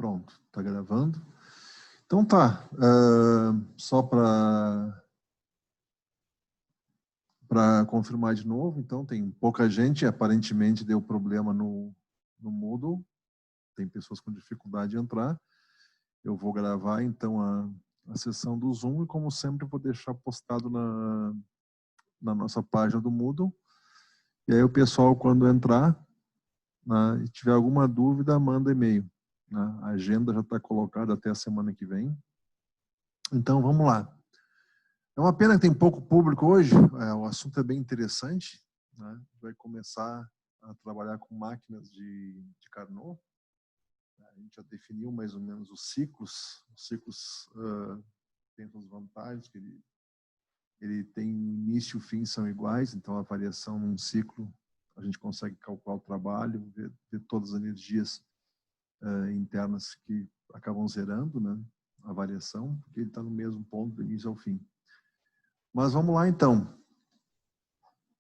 Pronto, está gravando. Então tá, só para confirmar de novo, então tem pouca gente, aparentemente deu problema no Moodle, tem pessoas com dificuldade de entrar. Eu vou gravar então a sessão do Zoom e, como sempre, vou deixar postado na nossa página do Moodle. E aí o pessoal, quando entrar, né, e tiver alguma dúvida, manda e-mail. Né? A agenda já está colocada até a semana que vem. Então, vamos lá. É uma pena que tem pouco público hoje, o assunto é bem interessante. Né? A gente vai começar a trabalhar com máquinas de Carnot. A gente já definiu mais ou menos os ciclos. Os ciclos têm suas vantagens, que ele tem início e o fim são iguais, então a variação num ciclo, a gente consegue calcular o trabalho, ver todas as energias internas que acabam zerando, né, a variação, porque ele está no mesmo ponto do início ao fim. Mas vamos lá então.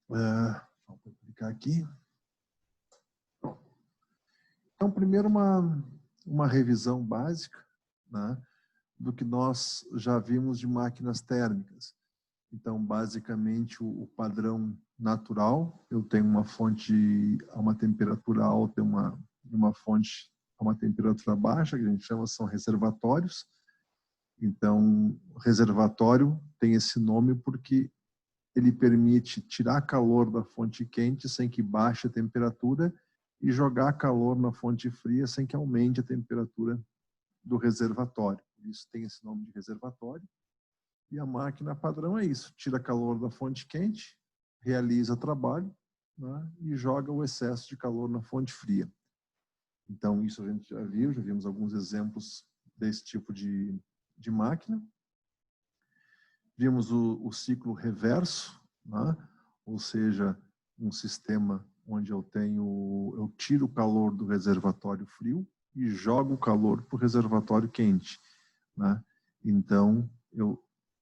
Vou clicar aqui. Então, primeiro uma revisão básica, né, do que nós já vimos de máquinas térmicas. Então, basicamente, o padrão natural, eu tenho uma fonte a uma temperatura alta e uma fonte a uma temperatura baixa, que a gente chama, são reservatórios. Então, o reservatório tem esse nome porque ele permite tirar calor da fonte quente sem que baixe a temperatura e jogar calor na fonte fria sem que aumente a temperatura do reservatório. Isso tem esse nome de reservatório. E a máquina padrão é isso, tira calor da fonte quente, realiza trabalho, né, e joga o excesso de calor na fonte fria. Então, isso a gente já viu, já vimos alguns exemplos desse tipo de máquina. Vimos o ciclo reverso, né, ou seja, um sistema onde eu tiro o calor do reservatório frio e jogo o calor para o reservatório quente. Né? Então,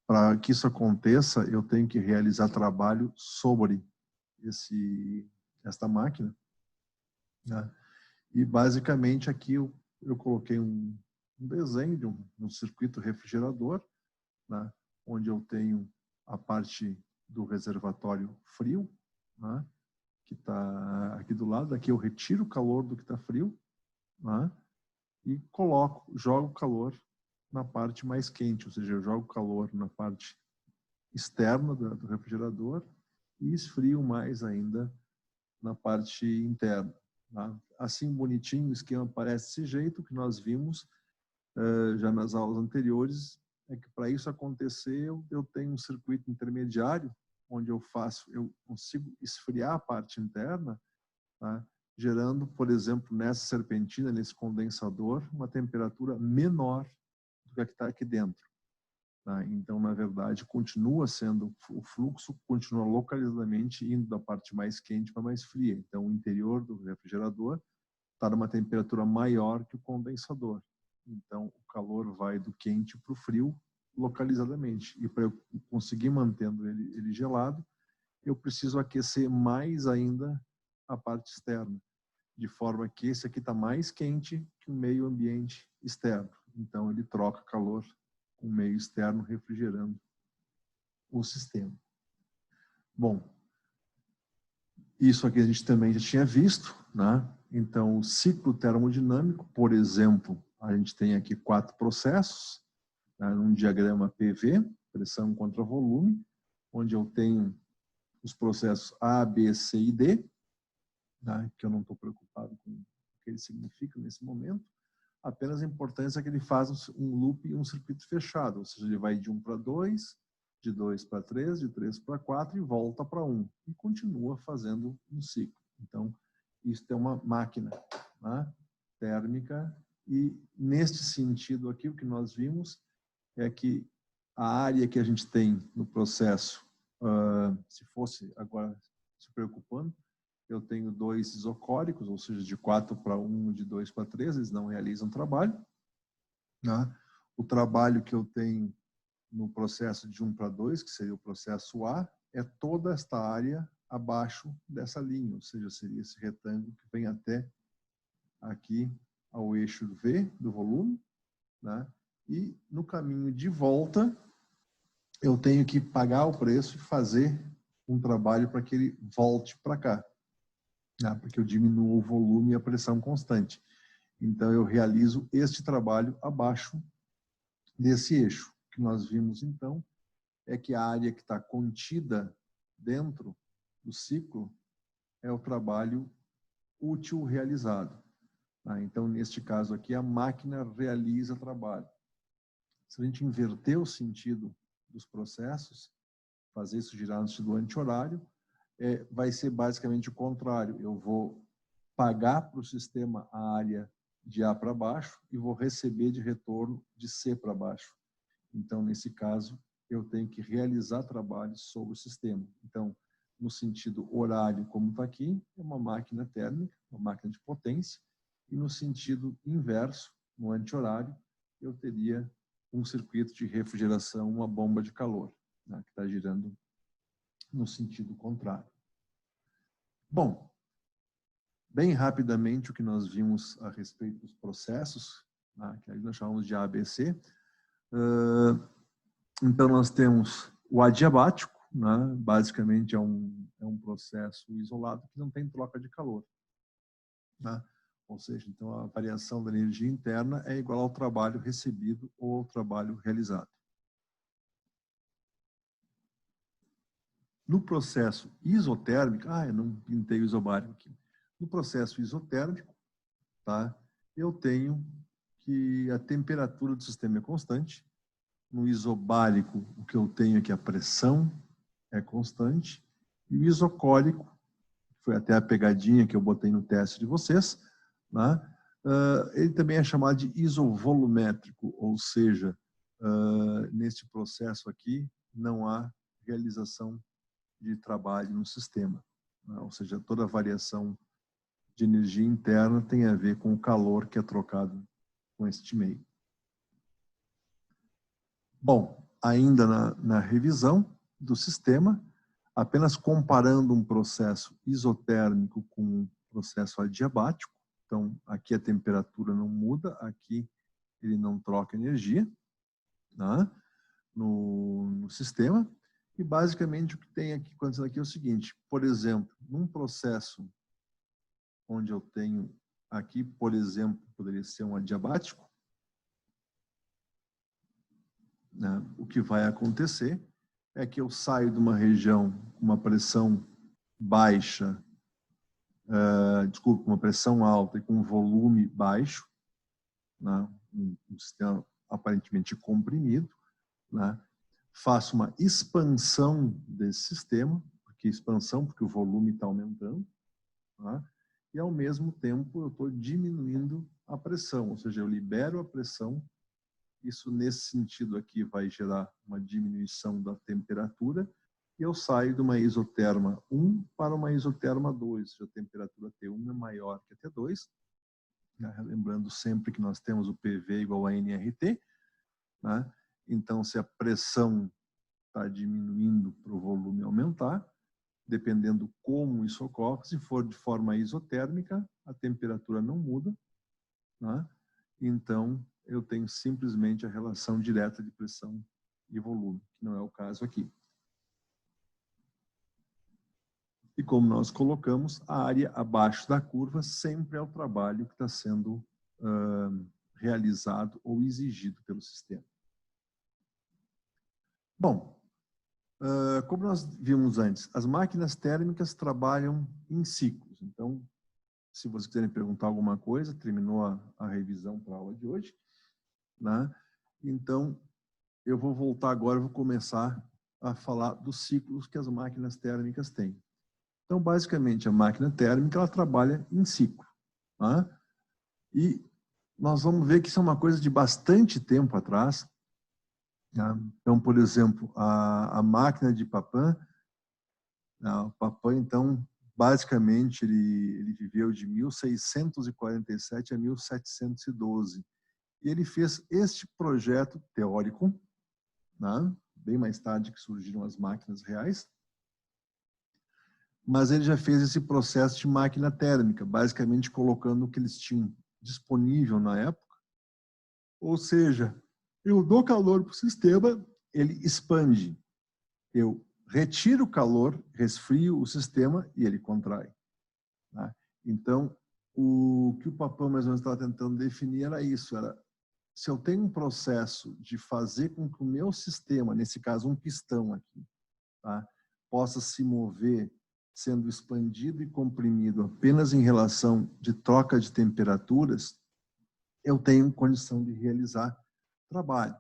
para que isso aconteça, eu tenho que realizar trabalho sobre esta máquina. Né? E, basicamente, aqui eu coloquei um desenho de um circuito refrigerador, né? Onde eu tenho a parte do reservatório frio, né? Que está aqui do lado. Aqui eu retiro o calor do que está frio, né? E jogo o calor na parte mais quente, ou seja, eu jogo calor na parte externa do refrigerador e esfrio mais ainda na parte interna. Tá? Assim, bonitinho, o esquema parece desse jeito, que nós vimos já nas aulas anteriores, é que para isso acontecer eu tenho um circuito intermediário onde eu consigo esfriar a parte interna, tá? Gerando, por exemplo, nessa serpentina, nesse condensador, uma temperatura menor do que a que está aqui dentro. Tá? Então, na verdade, continua sendo, o fluxo continua localizadamente indo da parte mais quente para mais fria. Então, o interior do refrigerador está numa temperatura maior que o condensador. Então, o calor vai do quente para o frio localizadamente. E para eu conseguir mantendo ele gelado, eu preciso aquecer mais ainda a parte externa, de forma que esse aqui está mais quente que o meio ambiente externo. Então, ele troca calor com o meio externo, refrigerando o sistema. Bom, isso aqui a gente também já tinha visto, né? Então, o ciclo termodinâmico, por exemplo, a gente tem aqui 4 processos, né, num diagrama PV, pressão contra volume, onde eu tenho os processos A, B, C e D, né, que eu não estou preocupado com o que ele significa nesse momento. Apenas a importância é que ele faz um loop e um circuito fechado, ou seja, ele vai de 1 para 2, de 2 para 3, de 3 para 4 e volta para 1. E continua fazendo um ciclo. Então, isso é uma máquina, né, térmica. E, neste sentido aqui, o que nós vimos é que a área que a gente tem no processo, se fosse agora se preocupando, eu tenho 2 isocóricos, ou seja, de 4 para 1, de 2 para 3, eles não realizam trabalho. Né? O trabalho que eu tenho no processo de 1 para 2, que seria o processo A, é toda esta área abaixo dessa linha, ou seja, seria esse retângulo que vem até aqui ao eixo V do volume, né? E no caminho de volta, eu tenho que pagar o preço e fazer um trabalho para que ele volte para cá, né? Porque eu diminuo o volume e a pressão constante. Então, eu realizo este trabalho abaixo desse eixo. O que nós vimos, então, é que a área que está contida dentro do ciclo é o trabalho útil realizado. Tá? Então, neste caso aqui, a máquina realiza trabalho. Se a gente inverter o sentido dos processos, fazer isso girar no sentido anti-horário, vai ser basicamente o contrário. Eu vou pagar para o sistema a área de A para baixo e vou receber de retorno de C para baixo. Então, nesse caso, eu tenho que realizar trabalho sobre o sistema. Então, no sentido horário, como está aqui, é uma máquina térmica, uma máquina de potência, e no sentido inverso, no anti-horário, eu teria um circuito de refrigeração, uma bomba de calor, né, que está girando no sentido contrário. Bom, bem rapidamente o que nós vimos a respeito dos processos, né, que aí nós chamamos de ABC. Então, nós temos o adiabático, né, basicamente é um processo isolado que não tem troca de calor, né? Ou seja, então a variação da energia interna é igual ao trabalho recebido ou ao trabalho realizado. No processo isotérmico, eu não pintei o isobárico aqui. No processo isotérmico, tá, eu tenho que a temperatura do sistema é constante. No isobárico, o que eu tenho é que a pressão é constante. E o isocórico, foi até a pegadinha que eu botei no teste de vocês, né? Ele também é chamado de isovolumétrico, ou seja, neste processo aqui não há realização de trabalho no sistema, né? Ou seja, toda variação de energia interna tem a ver com o calor que é trocado com este meio. Bom, ainda na revisão do sistema, apenas comparando um processo isotérmico com um processo adiabático. Então, aqui a temperatura não muda, aqui ele não troca energia, né, no sistema. E, basicamente, o que tem aqui acontecendo aqui é o seguinte: por exemplo, num processo onde eu tenho aqui, por exemplo, poderia ser um adiabático, né, o que vai acontecer é que eu saio de uma região com uma pressão baixa, uma pressão alta e com um volume baixo, né, um sistema aparentemente comprimido, né, faço uma expansão desse sistema, porque o volume está aumentando, né, e ao mesmo tempo eu estou diminuindo a pressão, ou seja, eu libero a pressão. Isso, nesse sentido aqui, vai gerar uma diminuição da temperatura e eu saio de uma isoterma 1 para uma isoterma 2. A temperatura T1 é maior que a T2. Lembrando sempre que nós temos o PV igual a nRT, né? Então, se a pressão está diminuindo para o volume aumentar, dependendo como isso ocorre, se for de forma isotérmica, a temperatura não muda, né? Então, eu tenho simplesmente a relação direta de pressão e volume, que não é o caso aqui. E como nós colocamos, a área abaixo da curva sempre é o trabalho que está sendo realizado ou exigido pelo sistema. Bom, como nós vimos antes, as máquinas térmicas trabalham em ciclos. Então, se vocês quiserem perguntar alguma coisa, terminou a revisão para a aula de hoje, né? Então, eu vou voltar agora, vou começar a falar dos ciclos que as máquinas térmicas têm. Então, basicamente, a máquina térmica ela trabalha em ciclo, tá? E nós vamos ver que isso é uma coisa de bastante tempo atrás, tá? Então, por exemplo, a máquina de Papin, o Papin, então, basicamente, ele viveu de 1647 a 1712. E ele fez este projeto teórico, né? Bem mais tarde que surgiram as máquinas reais, mas ele já fez esse processo de máquina térmica, basicamente colocando o que eles tinham disponível na época, ou seja, eu dou calor para o sistema, ele expande. Eu retiro o calor, resfrio o sistema e ele contrai. Tá? Então, o que o Papin mais ou menos estava tentando definir era isso, era se eu tenho um processo de fazer com que o meu sistema, nesse caso um pistão aqui, tá, possa se mover sendo expandido e comprimido apenas em relação de troca de temperaturas, eu tenho condição de realizar trabalho.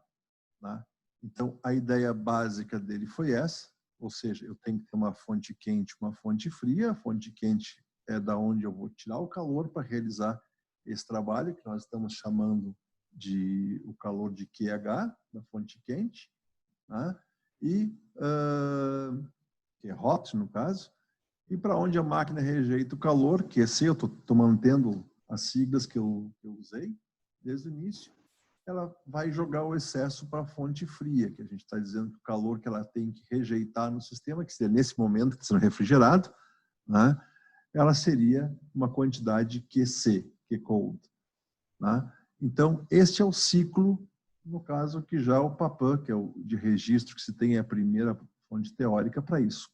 Tá? Então, a ideia básica dele foi essa, ou seja, eu tenho que ter uma fonte quente, uma fonte fria. A fonte quente é da onde eu vou tirar o calor para realizar esse trabalho, que nós estamos chamando de o calor de QH, da fonte quente, tá? E que é hot, no caso, e para onde a máquina rejeita o calor, QC, eu estou mantendo as siglas que eu usei desde o início, ela vai jogar o excesso para a fonte fria, que a gente está dizendo que o calor que ela tem que rejeitar no sistema, que seria nesse momento que está sendo refrigerado, né, ela seria uma quantidade QC, Q-cold. Né? Então, este é o ciclo, no caso, que já o Papin, que é o de registro, que se tem a primeira fonte teórica para isso.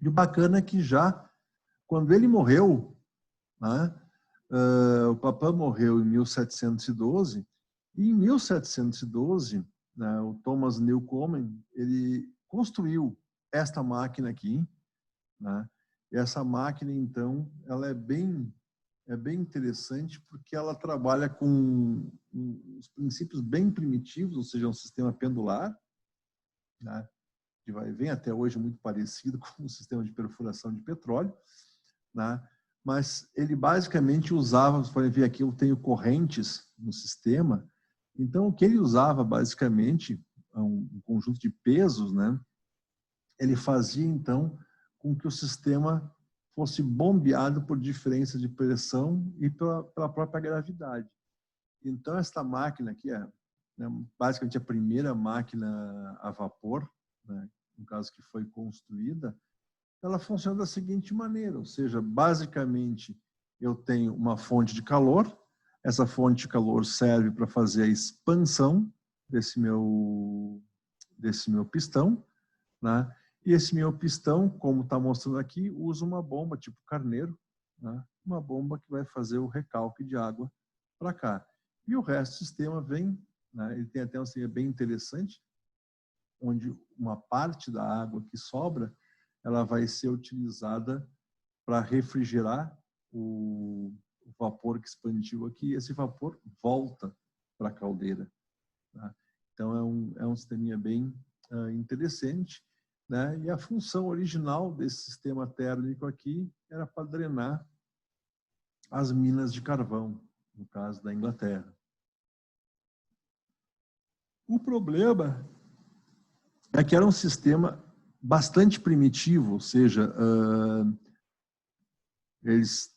E o bacana é que já, quando ele morreu, né, o Papin morreu em 1712, e em 1712, né, o Thomas Newcomen, ele construiu esta máquina aqui, né? E essa máquina, então, ela é bem interessante porque ela trabalha com os princípios bem primitivos, ou seja, um sistema pendular, né? Que vem até hoje muito parecido com o sistema de perfuração de petróleo, né? Mas ele basicamente usava, vocês podem ver aqui, eu tenho correntes no sistema, então o que ele usava basicamente, um conjunto de pesos, né? Ele fazia então com que o sistema fosse bombeado por diferença de pressão e pela própria gravidade. Então esta máquina aqui é, né, basicamente a primeira máquina a vapor, né, no caso que foi construída, ela funciona da seguinte maneira, ou seja, basicamente eu tenho uma fonte de calor, essa fonte de calor serve para fazer a expansão desse meu pistão, né? E esse meu pistão, como está mostrando aqui, usa uma bomba tipo carneiro, né? Uma bomba que vai fazer o recalque de água para cá. E o resto do sistema vem, né? Ele tem até um sistema bem interessante, onde uma parte da água que sobra, ela vai ser utilizada para refrigerar o vapor que expandiu aqui, e esse vapor volta para a caldeira. Tá? Então é um sisteminha bem interessante, né? E a função original desse sistema térmico aqui era para drenar as minas de carvão, no caso da Inglaterra. O problema é que era um sistema bastante primitivo, ou seja, eles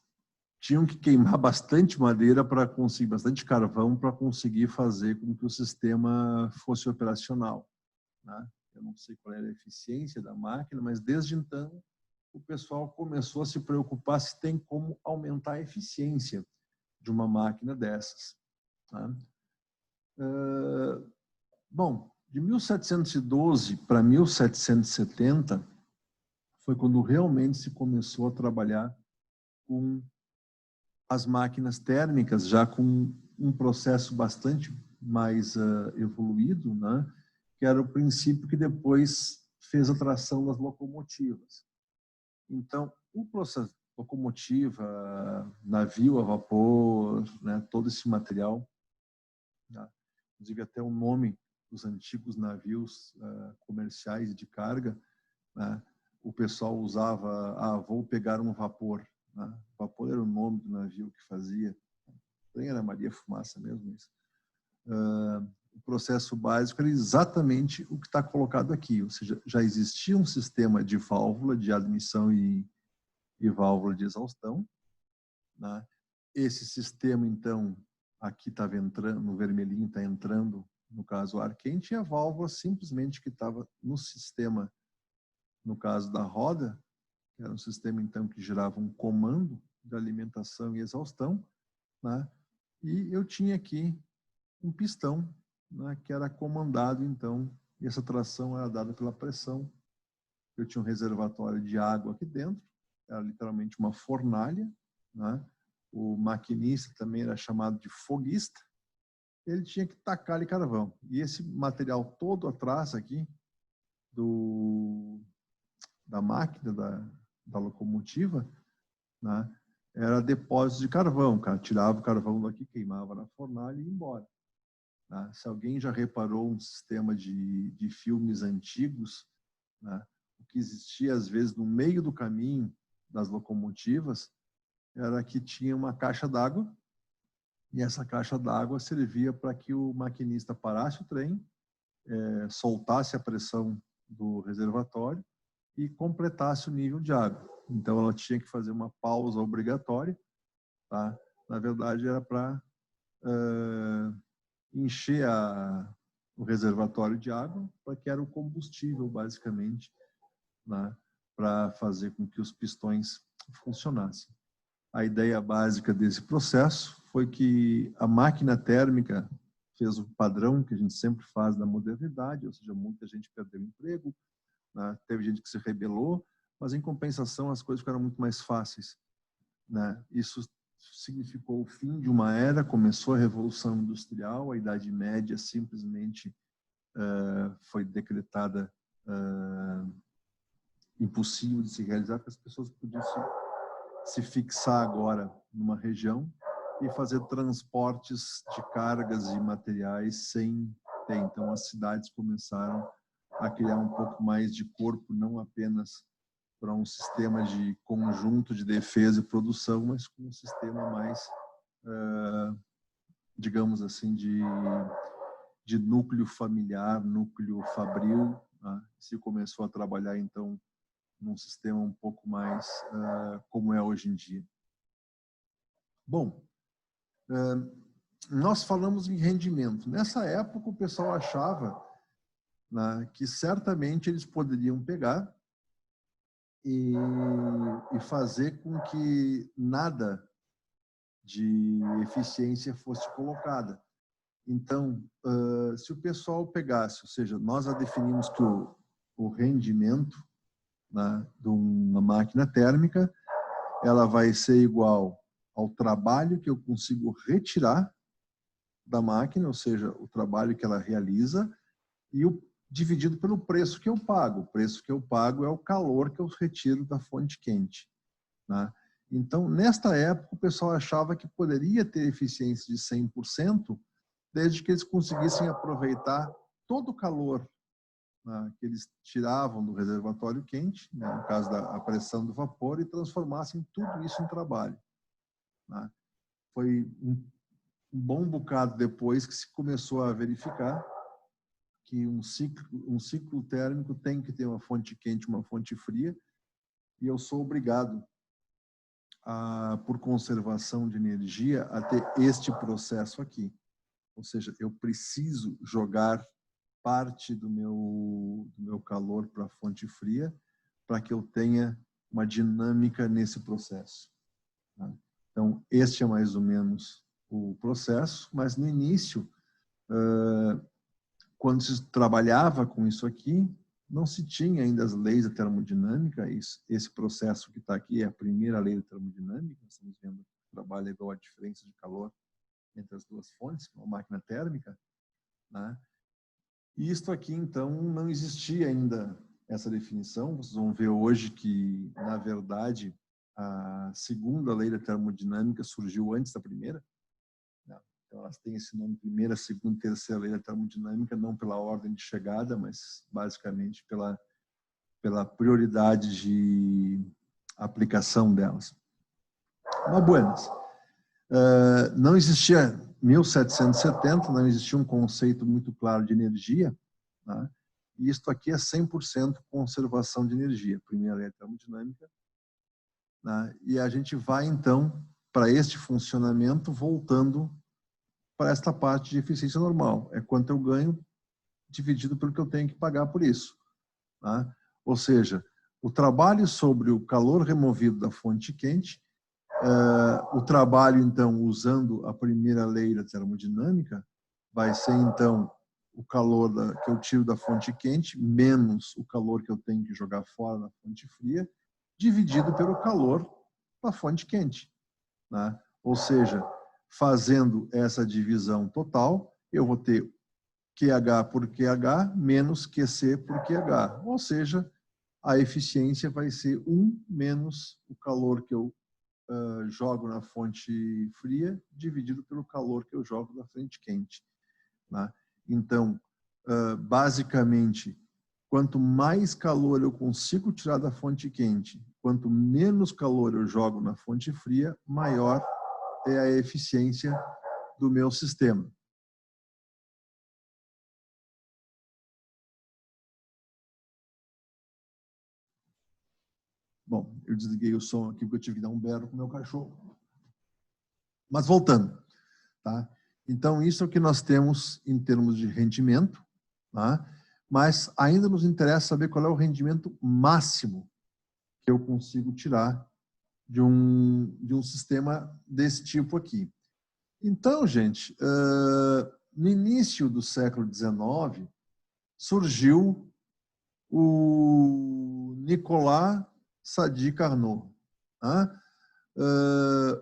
tinham que queimar bastante madeira para conseguir, bastante carvão para conseguir fazer com que o sistema fosse operacional. Né? Eu não sei qual era a eficiência da máquina, mas desde então o pessoal começou a se preocupar se tem como aumentar a eficiência de uma máquina dessas. Tá? Bom, de 1712 para 1770 foi quando realmente se começou a trabalhar com as máquinas térmicas, já com um processo bastante mais evoluído, né? Que era o princípio que depois fez a tração das locomotivas. Então, o processo locomotiva, navio a vapor, né, todo esse material, né, inclusive até o nome dos antigos navios comerciais de carga, né, o pessoal usava, vou pegar um vapor. Né? Vapor era o nome do navio que fazia. Nem era Maria Fumaça mesmo isso. O processo básico era exatamente o que está colocado aqui, ou seja, já existia um sistema de válvula de admissão e válvula de exaustão. Né? Esse sistema, então, aqui estava entrando, no vermelhinho está entrando, no caso, o ar quente, e a válvula simplesmente que estava no sistema, no caso da roda, era um sistema, então, que gerava um comando de alimentação e exaustão, né? E eu tinha aqui um pistão, né, que era comandado, então, e essa tração era dada pela pressão. Eu tinha um reservatório de água aqui dentro, era literalmente uma fornalha, né? O maquinista também era chamado de foguista, ele tinha que tacar ali carvão. E esse material todo atrás aqui, da máquina, da locomotiva, né, era depósito de carvão. O cara tirava o carvão daqui, queimava na fornalha e ia embora. Né? Se alguém já reparou um sistema de filmes antigos, né, o que existia às vezes no meio do caminho das locomotivas era que tinha uma caixa d'água, e essa caixa d'água servia para que o maquinista parasse o trem, soltasse a pressão do reservatório e completasse o nível de água. Então ela tinha que fazer uma pausa obrigatória, tá? Na verdade era para encher o reservatório de água, para que era o combustível basicamente, né, para fazer com que os pistões funcionassem. A ideia básica desse processo foi que a máquina térmica fez o padrão que a gente sempre faz da modernidade, ou seja, muita gente perdeu o emprego, né? Teve gente que se rebelou, mas em compensação as coisas ficaram muito mais fáceis, né? Isso significou o fim de uma era, começou a Revolução Industrial, a Idade Média simplesmente foi decretada impossível de se realizar, porque as pessoas podiam se fixar agora numa região e fazer transportes de cargas e materiais sem ter. Então, as cidades começaram a criar um pouco mais de corpo, não apenas para um sistema de conjunto de defesa e produção, mas com um sistema mais, digamos assim, de núcleo familiar, núcleo fabril. Né? Se começou a trabalhar, então, num sistema um pouco mais como é hoje em dia. Bom, nós falamos em rendimento. Nessa época, o pessoal achava, né, que certamente eles poderiam pegar e fazer com que nada de eficiência fosse colocada. Então, se o pessoal pegasse, ou seja, nós já definimos que o rendimento, né, de uma máquina térmica, ela vai ser igual ao trabalho que eu consigo retirar da máquina, ou seja, o trabalho que ela realiza, e dividido pelo preço que eu pago. O preço que eu pago é o calor que eu retiro da fonte quente. Né? Então, nesta época, o pessoal achava que poderia ter eficiência de 100%, desde que eles conseguissem aproveitar todo o calor, né, que eles tiravam do reservatório quente, né, no caso da pressão do vapor, e transformassem tudo isso em trabalho. Né? Foi um bom bocado depois que se começou a verificar que um ciclo térmico tem que ter uma fonte quente e uma fonte fria, e eu sou obrigado, por conservação de energia, a ter este processo aqui. Ou seja, eu preciso jogar parte do meu calor para a fonte fria para que eu tenha uma dinâmica nesse processo. Tá? Então, este é mais ou menos o processo, mas no início, quando se trabalhava com isso aqui, não se tinha ainda as leis da termodinâmica. Esse processo que está aqui é a primeira lei da termodinâmica. Nós estamos vendo que o trabalho é igual a diferença de calor entre as duas fontes, uma máquina térmica. Né? E isto aqui, então, não existia ainda essa definição. Vocês vão ver hoje que, na verdade, a segunda lei da termodinâmica surgiu antes da primeira. Então, elas têm esse nome: primeira, segunda, terceira lei da termodinâmica, não pela ordem de chegada, mas basicamente pela prioridade de aplicação delas. Mas, buenas. Não existia, 1770, não existia um conceito muito claro de energia, né? E isto aqui é 100% conservação de energia, primeira lei da termodinâmica. Né? E a gente vai, então, para este funcionamento, voltando para esta parte de eficiência normal. É quanto eu ganho dividido pelo que eu tenho que pagar por isso. Tá? Ou seja, o trabalho sobre o calor removido da fonte quente O trabalho, então, usando a primeira lei da termodinâmica, vai ser, então, o calor que eu tiro da fonte quente, menos o calor que eu tenho que jogar fora na fonte fria, dividido pelo calor da fonte quente, né? Ou seja, fazendo essa divisão total, eu vou ter QH por QH menos QC por QH. Ou seja, a eficiência vai ser 1 menos o calor que eu jogo na fonte fria, dividido pelo calor que eu jogo na fonte quente, né? Então, basicamente, quanto mais calor eu consigo tirar da fonte quente, quanto menos calor eu jogo na fonte fria, maior é a eficiência do meu sistema. Bom, eu desliguei o som aqui porque eu tive que dar um berro com o meu cachorro. Mas voltando, tá? Então, isso é o que nós temos em termos de rendimento, tá? Mas ainda nos interessa saber qual é o rendimento máximo que eu consigo tirar de um sistema desse tipo aqui. Então, gente, no início do século XIX, surgiu o Nicolas Sadi Carnot. Tá?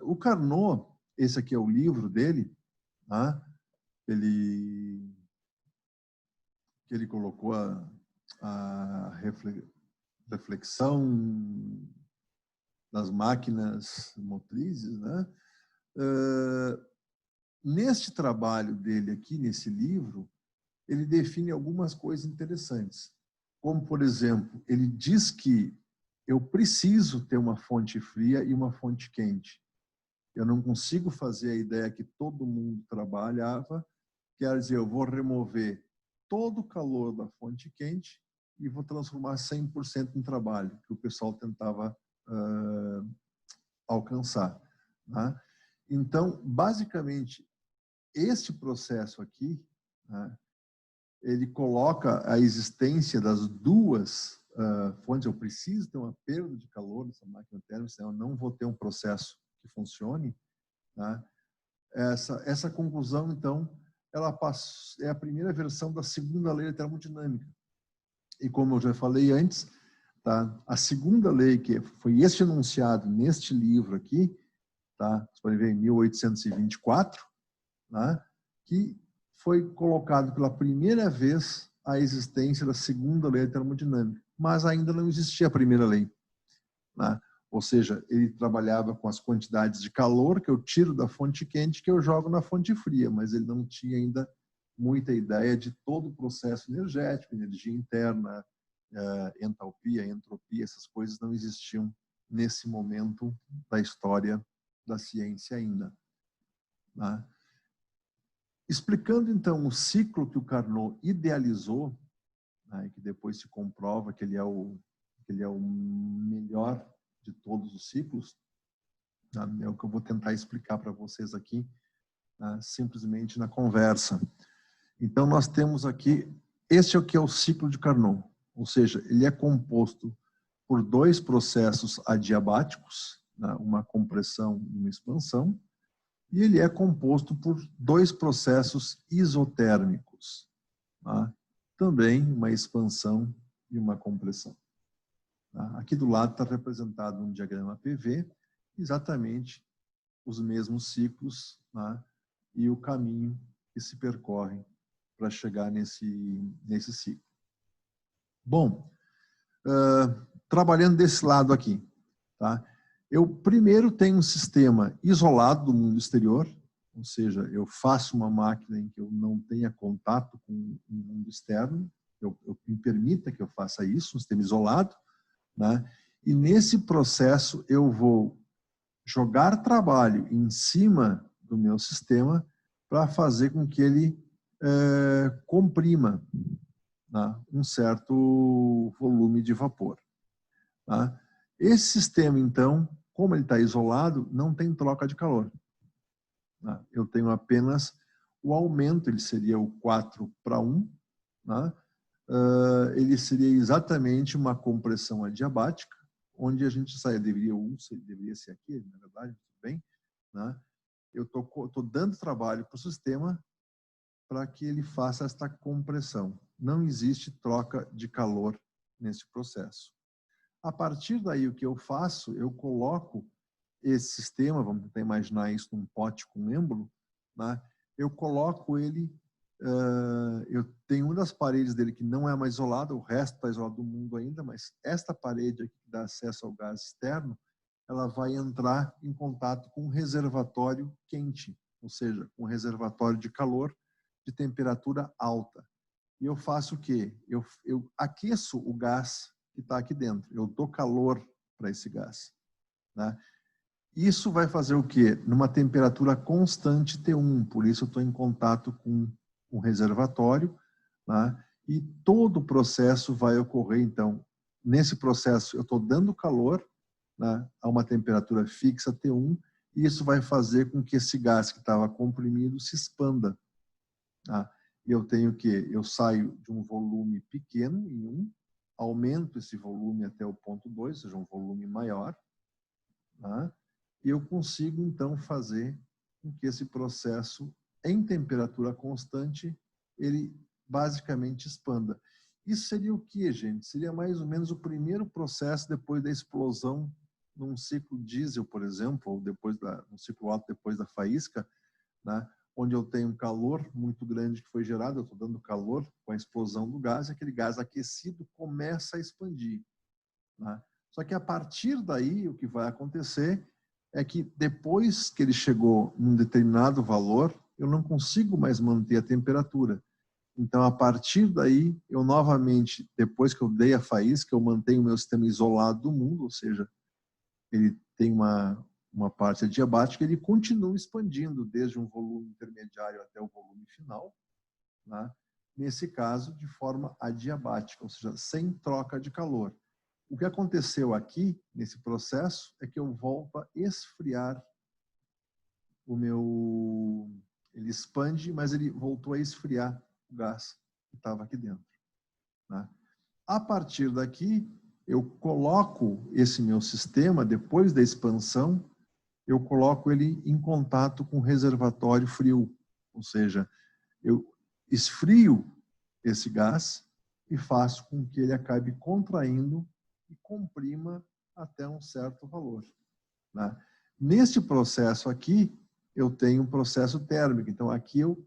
O Carnot, esse aqui é o livro dele, tá? Que ele colocou a reflexão das máquinas motrizes, né? Neste trabalho dele aqui, nesse livro, ele define algumas coisas interessantes. Como, por exemplo, ele diz que eu preciso ter uma fonte fria e uma fonte quente. Eu não consigo fazer a ideia que todo mundo trabalhava, quer dizer, eu vou remover todo o calor da fonte quente e vou transformar 100% em trabalho, que o pessoal tentava alcançar, né? Então, basicamente, este processo aqui, né, ele coloca a existência das duas fontes. Eu preciso ter uma perda de calor nessa máquina térmica, senão eu não vou ter um processo que funcione, né? Essa conclusão, então, ela é a primeira versão da segunda lei da termodinâmica. E como eu já falei antes, tá? A segunda lei, que foi este enunciado neste livro aqui, tá? Você pode ver em 1824, né? Que foi colocado pela primeira vez a existência da segunda lei da termodinâmica, mas ainda não existia a primeira lei, né? Ou seja, ele trabalhava com as quantidades de calor que eu tiro da fonte quente que eu jogo na fonte fria, mas ele não tinha ainda muita ideia de todo o processo energético, energia interna, entalpia, entropia, essas coisas não existiam nesse momento da história da ciência ainda, né? Explicando, então, o ciclo que o Carnot idealizou, né, que depois se comprova que ele é o melhor de todos os ciclos, né, é o que eu vou tentar explicar para vocês aqui, né, simplesmente na conversa. Então, nós temos aqui, este é o que é o ciclo de Carnot, ou seja, ele é composto por dois processos adiabáticos, né, uma compressão e uma expansão, e ele é composto por dois processos isotérmicos, tá? Também uma expansão e uma compressão. Tá? Aqui do lado está representado um diagrama PV, exatamente os mesmos ciclos, tá? E o caminho que se percorre para chegar nesse ciclo. Bom, trabalhando desse lado aqui, tá? Eu primeiro tenho um sistema isolado do mundo exterior, ou seja, eu faço uma máquina em que eu não tenha contato com o mundo externo, eu me permita que eu faça isso, um sistema isolado, né? E nesse processo eu vou jogar trabalho em cima do meu sistema para fazer com que ele comprima, né, um certo volume de vapor. Tá? Esse sistema, então, como ele está isolado, não tem troca de calor. Tá? Eu tenho apenas o aumento, ele seria o 4:1. Tá? Ele seria exatamente uma compressão adiabática, onde a gente sai, deveria ser aqui, na verdade, tudo bem, né? Eu tô dando trabalho para o sistema para que ele faça esta compressão. Não existe troca de calor nesse processo. A partir daí, o que eu faço, eu coloco esse sistema, vamos tentar imaginar isso num pote com êmbolo, né? Eu coloco ele, eu tenho uma das paredes dele que não é mais isolada, o resto está isolado do mundo ainda, mas esta parede aqui que dá acesso ao gás externo, ela vai entrar em contato com um reservatório quente, ou seja, um reservatório de calor de temperatura alta. E eu faço o quê? Eu aqueço o gás que está aqui dentro, eu dou calor para esse gás, né? Isso vai fazer o quê? Numa temperatura constante T1, por isso eu estou em contato com um reservatório, né? E todo o processo vai ocorrer, então, nesse processo eu estou dando calor, né, a uma temperatura fixa T1, e isso vai fazer com que esse gás que estava comprimido se expanda. Tá? E eu tenho que, eu saio de um volume pequeno em 1, aumento esse volume até o ponto 2, ou seja, um volume maior, tá? E eu consigo, então, fazer com que esse processo, em temperatura constante, ele basicamente expanda. Isso seria o quê, gente? Seria mais ou menos o primeiro processo depois da explosão num ciclo diesel, por exemplo, ou num ciclo Otto depois da faísca, né? Onde eu tenho um calor muito grande que foi gerado, eu estou dando calor com a explosão do gás, e aquele gás aquecido começa a expandir, né? Só que a partir daí, o que vai acontecer é que depois que ele chegou num determinado valor, eu não consigo mais manter a temperatura. Então, a partir daí, eu novamente, depois que eu dei a faísca, eu mantenho o meu sistema isolado do mundo, ou seja, ele tem uma parte adiabática, ele continua expandindo desde um volume intermediário até o volume final, né? Nesse caso, de forma adiabática, ou seja, sem troca de calor. O que aconteceu aqui, nesse processo, é que eu volto a esfriar o meu... Ele expande, mas ele voltou a esfriar o gás que estava aqui dentro, né? A partir daqui, eu coloco esse meu sistema, depois da expansão, eu coloco ele em contato com o reservatório frio, ou seja, eu esfrio esse gás e faço com que ele acabe contraindo e comprima até um certo valor, né? Neste processo aqui, eu tenho um processo térmico. Então, aqui eu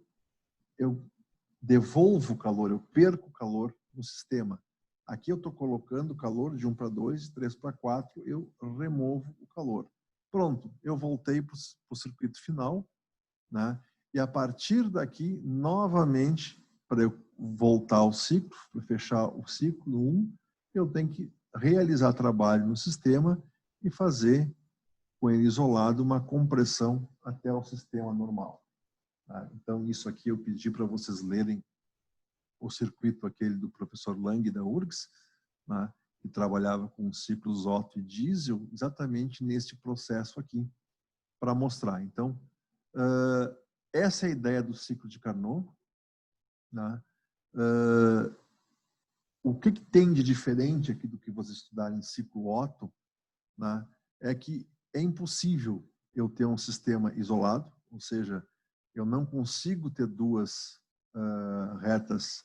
devolvo calor, eu perco calor no sistema. Aqui eu estou colocando calor de 1 para 2, de 3 para 4, eu removo o calor. Pronto, eu voltei para o circuito final, né? E a partir daqui, novamente, para eu voltar ao ciclo, para fechar o ciclo 1, eu tenho que realizar trabalho no sistema e fazer com ele isolado uma compressão até o sistema normal, tá? Então, isso aqui eu pedi para vocês lerem o circuito aquele do professor Lang da URGS, né, que trabalhava com ciclos Otto e diesel, exatamente neste processo aqui, para mostrar. Então, essa é a ideia do ciclo de Carnot, né? O que tem de diferente aqui do que vocês estudarem em ciclo Otto, né, é que é impossível eu ter um sistema isolado, ou seja, eu não consigo ter duas retas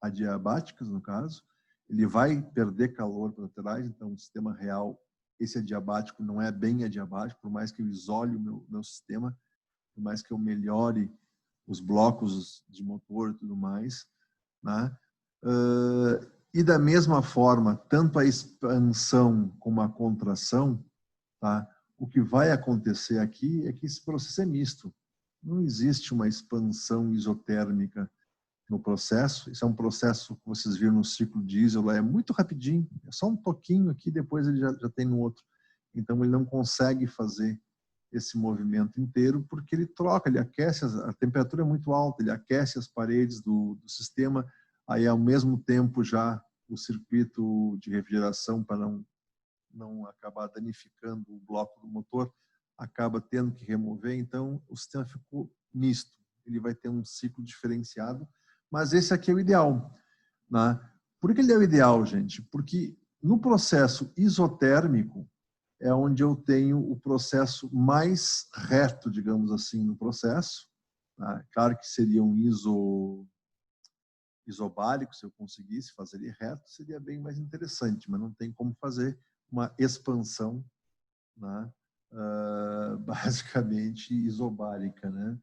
adiabáticas, no caso. Ele vai perder calor para laterais, então o sistema real, esse adiabático não é bem adiabático, por mais que eu isole o meu sistema, por mais que eu melhore os blocos de motor e tudo mais, né? E da mesma forma, tanto a expansão como a contração, tá? O que vai acontecer aqui é que esse processo é misto. Não existe uma expansão isotérmica no processo. Isso é um processo que vocês viram no ciclo diesel, lá é muito rapidinho, é só um toquinho aqui, depois ele já tem no outro. Então ele não consegue fazer esse movimento inteiro porque ele troca, ele aquece, a temperatura é muito alta, ele aquece as paredes do sistema, aí ao mesmo tempo já o circuito de refrigeração para não acabar danificando o bloco do motor, acaba tendo que remover, então o sistema ficou misto. Ele vai ter um ciclo diferenciado, mas esse aqui é o ideal, né? Por que ele é o ideal, gente? Porque No processo isotérmico, é onde eu tenho o processo mais reto, digamos assim, no processo. Tá? Claro que seria um isobárico, se eu conseguisse fazer ele reto, seria bem mais interessante, mas não tem como fazer uma expansão, né? Basicamente isobárica, né?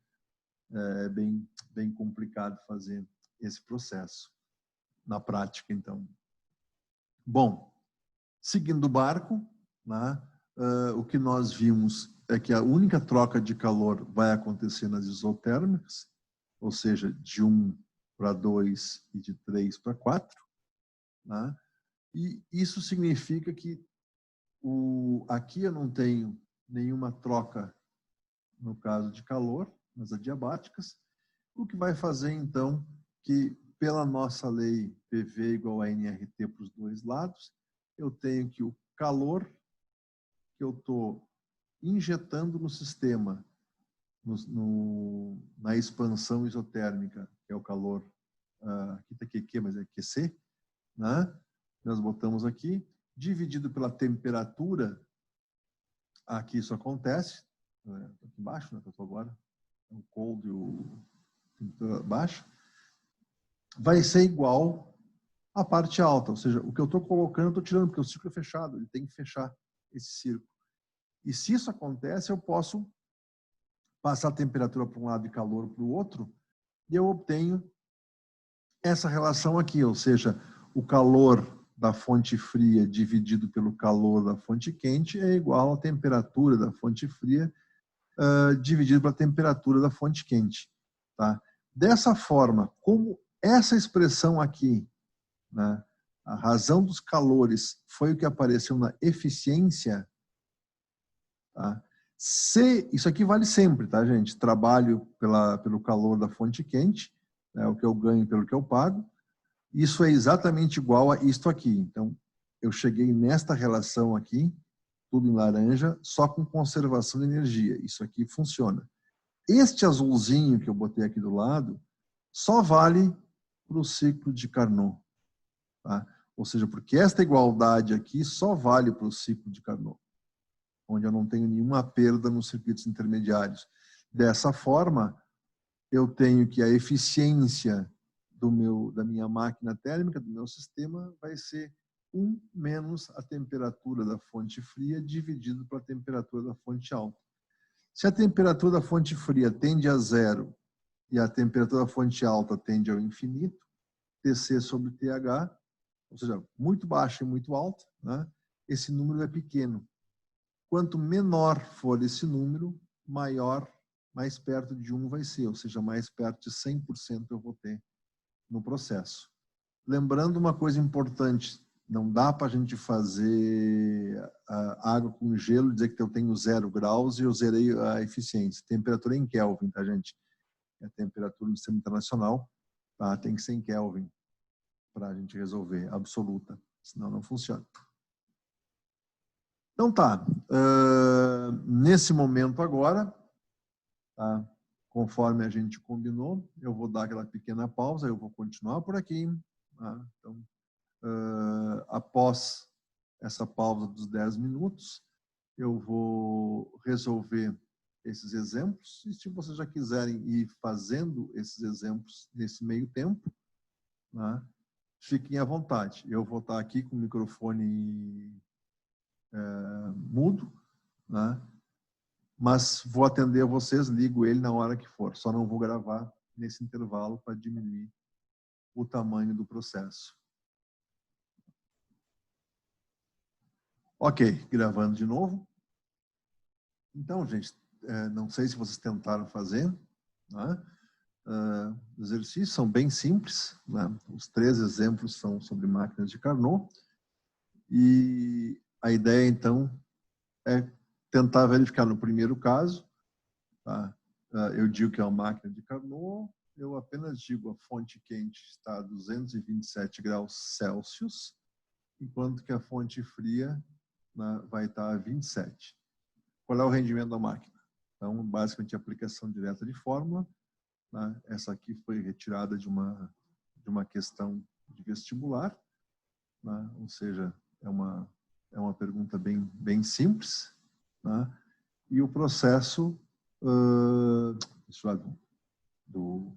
É bem complicado fazer esse processo na prática, então. Bom, seguindo o barco, né? O que nós vimos é que a única troca de calor vai acontecer nas isotérmicas, ou seja, de 1 para 2 e de 3 para 4. Né? E isso significa que aqui eu não tenho nenhuma troca no caso de calor, nas adiabáticas, o que vai fazer, então, que pela nossa lei PV igual a nRT para os dois lados, eu tenho que o calor que eu estou injetando no sistema, na expansão isotérmica, que é o calor, aqui está QQ, mas é QC, né? Nós botamos aqui, dividido pela temperatura, aqui isso acontece, aqui embaixo, né, que eu estou agora, o cold e o temperatura baixa, vai ser igual à parte alta, ou seja, o que eu estou colocando, eu estou tirando, porque o ciclo é fechado, ele tem que fechar esse círculo. E se isso acontece, eu posso passar a temperatura para um lado e calor para o outro, e eu obtenho essa relação aqui, ou seja, o calor da fonte fria dividido pelo calor da fonte quente é igual à temperatura da fonte fria dividido pela temperatura da fonte quente. Tá? Dessa forma, como essa expressão aqui, né, a razão dos calores foi o que apareceu na eficiência, tá? Isso aqui vale sempre, tá, gente? Trabalho pelo calor da fonte quente, né, o que eu ganho pelo que eu pago. Isso é exatamente igual a isto aqui. Então, eu cheguei nesta relação aqui, tudo em laranja, só com conservação de energia. Isso aqui funciona. Este azulzinho que eu botei aqui do lado só vale para o ciclo de Carnot. Tá? Ou seja, porque esta igualdade aqui só vale para o ciclo de Carnot, onde eu não tenho nenhuma perda nos circuitos intermediários. Dessa forma, eu tenho que a eficiência da minha máquina térmica, do meu sistema, vai ser 1 menos a temperatura da fonte fria dividido pela temperatura da fonte alta. Se a temperatura da fonte fria tende a 0 e a temperatura da fonte alta tende ao infinito, TC sobre TH, ou seja, muito baixa e muito alta, né? Esse número é pequeno. Quanto menor for esse número, mais perto de 1 vai ser, ou seja, mais perto de 100% eu vou ter no processo. Lembrando uma coisa importante, não dá para a gente fazer água com gelo e dizer que eu tenho 0 graus e eu zerei a eficiência. Temperatura em Kelvin, tá, gente? É a temperatura do sistema internacional, tá? Tem que ser em Kelvin para a gente resolver, absoluta, senão não funciona. Então tá, nesse momento agora, tá? Conforme a gente combinou, eu vou dar aquela pequena pausa, eu vou continuar por aqui. Tá? Então, após essa pausa dos 10 minutos, eu vou resolver esses exemplos. E se vocês já quiserem ir fazendo esses exemplos nesse meio tempo, né, fiquem à vontade. Eu vou estar aqui com o microfone mudo, né? Mas vou atender vocês, ligo ele na hora que for. Só não vou gravar nesse intervalo para diminuir o tamanho do processo. Ok, gravando de novo. Então, gente, não sei se vocês tentaram fazer, né? Os exercícios são bem simples, né? Os 3 exemplos são sobre máquinas de Carnot. E a ideia, então, é tentar verificar no primeiro caso, tá? Eu digo que é uma máquina de Carnot, eu apenas digo a fonte quente está a 227 graus Celsius, enquanto que a fonte fria, né, vai estar a 27. Qual é o rendimento da máquina? Então, basicamente, a aplicação direta de fórmula. Né? Essa aqui foi retirada de uma questão de vestibular, né? Ou seja, é uma pergunta bem simples, né? E o processo do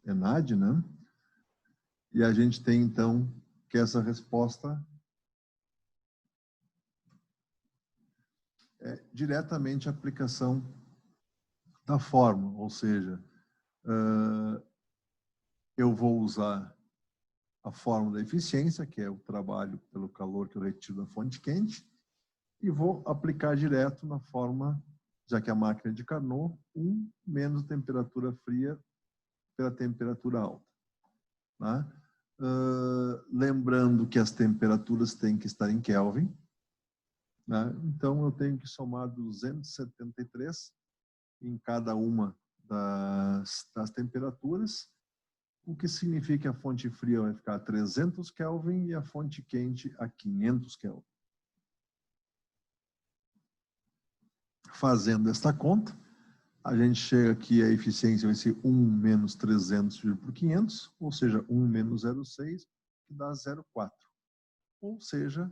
ENAD, né? E a gente tem, então, que essa resposta é diretamente a aplicação da fórmula, ou seja, eu vou usar a fórmula da eficiência, que é o trabalho pelo calor que eu retiro da fonte quente, e vou aplicar direto na forma, já que a máquina é de Carnot, 1 menos temperatura fria pela temperatura alta. Tá? Lembrando que as temperaturas têm que estar em Kelvin, né? Então eu tenho que somar 273 em cada uma das temperaturas, o que significa que a fonte fria vai ficar a 300 Kelvin e a fonte quente a 500 Kelvin. Fazendo esta conta, a gente chega aqui, a eficiência vai ser 1 menos 300 por 500, ou seja, 1 menos 0,6, que dá 0,4. Ou seja,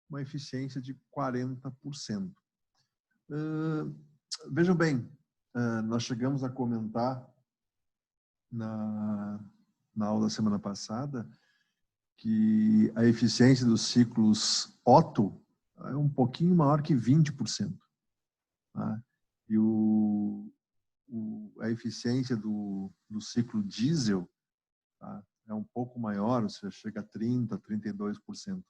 uma eficiência de 40%. Vejam bem, nós chegamos a comentar na aula da semana passada que a eficiência dos ciclos Otto é um pouquinho maior que 20%. Tá? E a eficiência do ciclo diesel, tá, é um pouco maior, ou seja, chega a 30%, 32%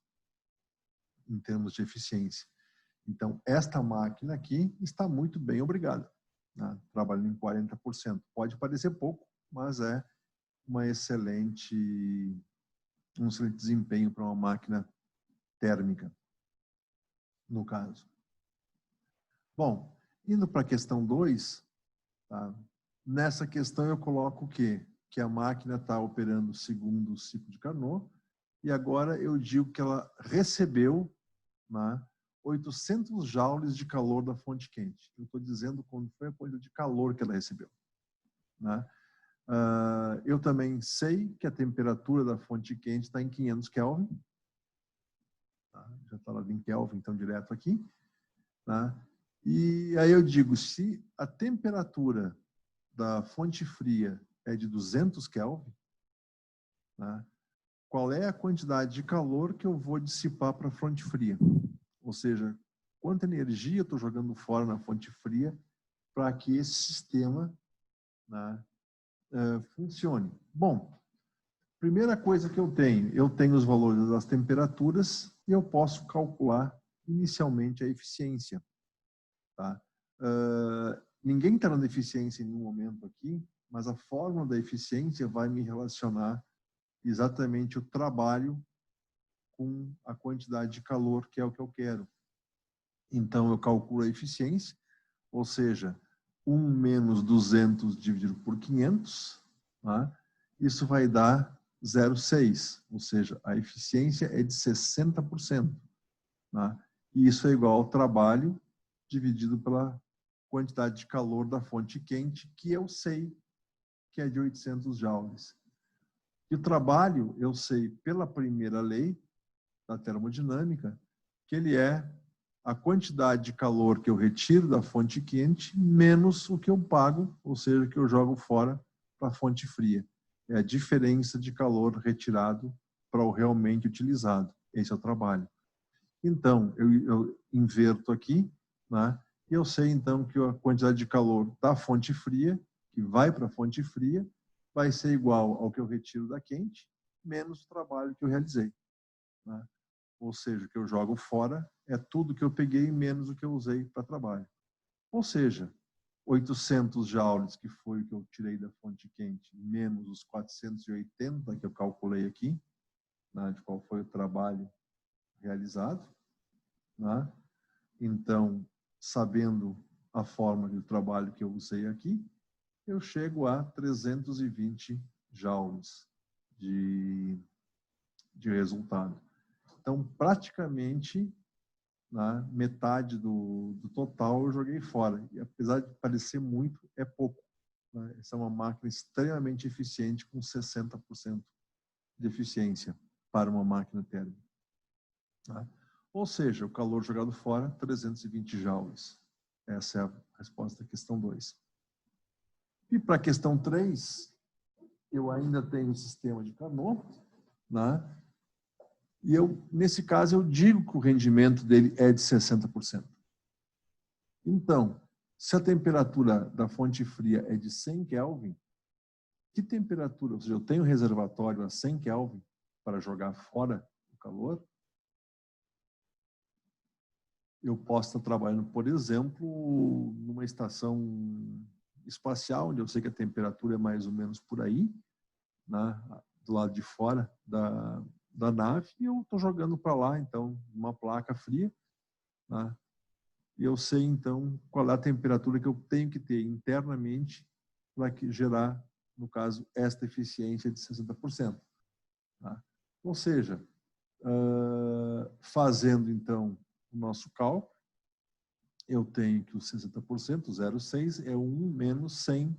em termos de eficiência. Então, esta máquina aqui está muito bem, obrigada, né? Trabalhando em 40%. Pode parecer pouco, mas é um excelente desempenho para uma máquina térmica, no caso. Bom, indo para a questão 2, tá? Nessa questão eu coloco o quê? Que a máquina está operando segundo o ciclo de Carnot, e agora eu digo que ela recebeu, né, 800 joules de calor da fonte quente. Eu estou dizendo quando foi a quantidade de calor que ela recebeu. Né? Eu também sei que a temperatura da fonte quente está em 500 Kelvin. Tá? Já está lá em Kelvin, então direto aqui. Tá? E aí eu digo, se a temperatura da fonte fria é de 200 Kelvin, né, qual é a quantidade de calor que eu vou dissipar para a fonte fria? Ou seja, quanta energia eu estou jogando fora na fonte fria para que esse sistema, né, funcione. Bom, primeira coisa que eu tenho os valores das temperaturas e eu posso calcular inicialmente a eficiência. Tá? Ninguém está dando eficiência em nenhum momento aqui, mas a fórmula da eficiência vai me relacionar exatamente o trabalho com a quantidade de calor, que é o que eu quero. Então, eu calculo a eficiência, ou seja, 1 menos 200 dividido por 500, tá? Isso vai dar 0,6, ou seja, a eficiência é de 60%. Tá? E isso é igual ao trabalho dividido pela quantidade de calor da fonte quente, que eu sei que é de 800 joules. E o trabalho, eu sei pela primeira lei da termodinâmica, que ele é a quantidade de calor que eu retiro da fonte quente menos o que eu pago, ou seja, que eu jogo fora para a fonte fria. É a diferença de calor retirado para o realmente utilizado. Esse é o trabalho. Então, eu inverto aqui, né? E eu sei, então, que a quantidade de calor da fonte fria, que vai para a fonte fria, vai ser igual ao que eu retiro da quente, menos o trabalho que eu realizei. Né? Ou seja, o que eu jogo fora é tudo que eu peguei menos o que eu usei para trabalho. Ou seja, 800 joules, que foi o que eu tirei da fonte quente, menos os 480 que eu calculei aqui, né, de qual foi o trabalho realizado. Né? Então, sabendo a forma de trabalho que eu usei aqui, eu chego a 320 joules de resultado. Então, praticamente, né, metade do total eu joguei fora. E apesar de parecer muito, é pouco. Né? Essa é uma máquina extremamente eficiente, com 60% de eficiência para uma máquina térmica. Tá? Ou seja, o calor jogado fora, 320 joules. Essa é a resposta da questão 2. E para a questão 3, eu ainda tenho o sistema de Carnot, né? E nesse caso, eu digo que o rendimento dele é de 60%. Então, se a temperatura da fonte fria é de 100 Kelvin, que temperatura, ou seja, eu tenho reservatório a 100 Kelvin para jogar fora o calor, eu posso estar trabalhando, por exemplo, numa estação espacial, onde eu sei que a temperatura é mais ou menos por aí, né, do lado de fora da nave, e eu estou jogando para lá, então, uma placa fria, né, e eu sei, então, qual é a temperatura que eu tenho que ter internamente para gerar, no caso, esta eficiência de 60%. Tá? Ou seja, fazendo, então, o nosso cálculo, eu tenho que o 60%, 0,6, é 1 menos 100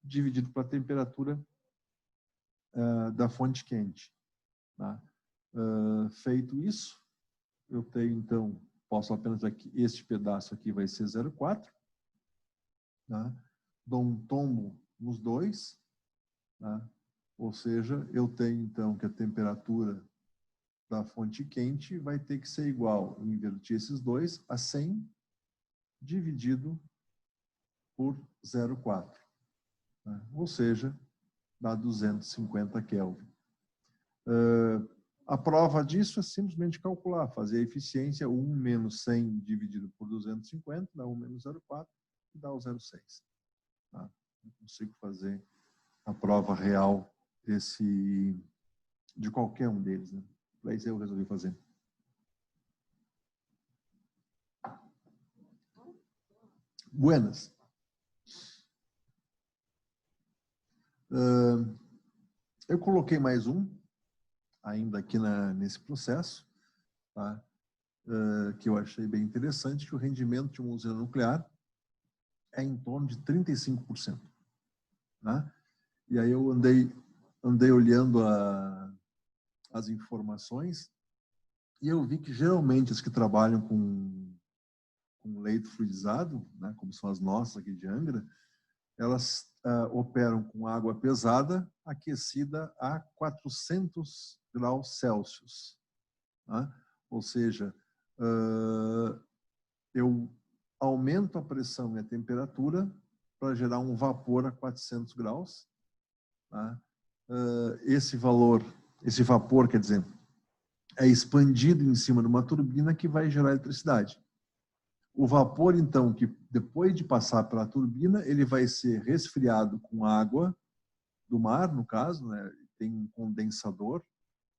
dividido pela temperatura da fonte quente. Tá? Feito isso, eu tenho, então, posso apenas aqui, este pedaço aqui vai ser 0,4. Tá? Dou um tombo nos dois. Tá? Ou seja, eu tenho, então, que a temperatura da fonte quente vai ter que ser igual, eu inverti esses dois, a 100 dividido por 0,4. Tá? Ou seja, dá 250 Kelvin. A prova disso é simplesmente calcular, fazer a eficiência 1 menos 100 dividido por 250, dá 1 menos 0,4 e dá o 0,6. Tá? Eu consigo fazer a prova real de qualquer um deles. Né? Para isso eu resolvi fazer. Buenas. Eu coloquei mais um, ainda aqui nesse processo, tá? Que eu achei bem interessante, que o rendimento de uma usina nuclear é em torno de 35%. Né? E aí eu andei olhando as informações e eu vi que geralmente as que trabalham com leito fluidizado, né, como são as nossas aqui de Angra, elas operam com água pesada aquecida a 400 graus Celsius. Né? Ou seja, eu aumento a pressão e a temperatura para gerar um vapor a 400 graus. Tá? Esse vapor, quer dizer, é expandido em cima de uma turbina que vai gerar eletricidade. O vapor, então, que depois de passar pela turbina, ele vai ser resfriado com água do mar, no caso, né? Tem um condensador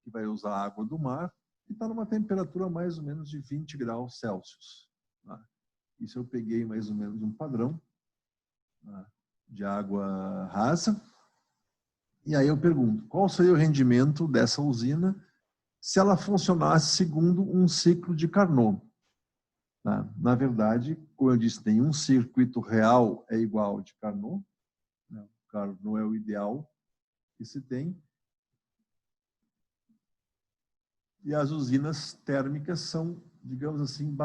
que vai usar a água do mar e está numa temperatura mais ou menos de 20 graus Celsius. Tá? Isso eu peguei mais ou menos um padrão, tá, de água rasa. E aí eu pergunto, qual seria o rendimento dessa usina se ela funcionasse segundo um ciclo de Carnot? Tá? Na verdade, como eu disse, nenhum circuito real é igual ao de Carnot. Né? O Carnot é o ideal que se tem. E as usinas térmicas são, digamos assim,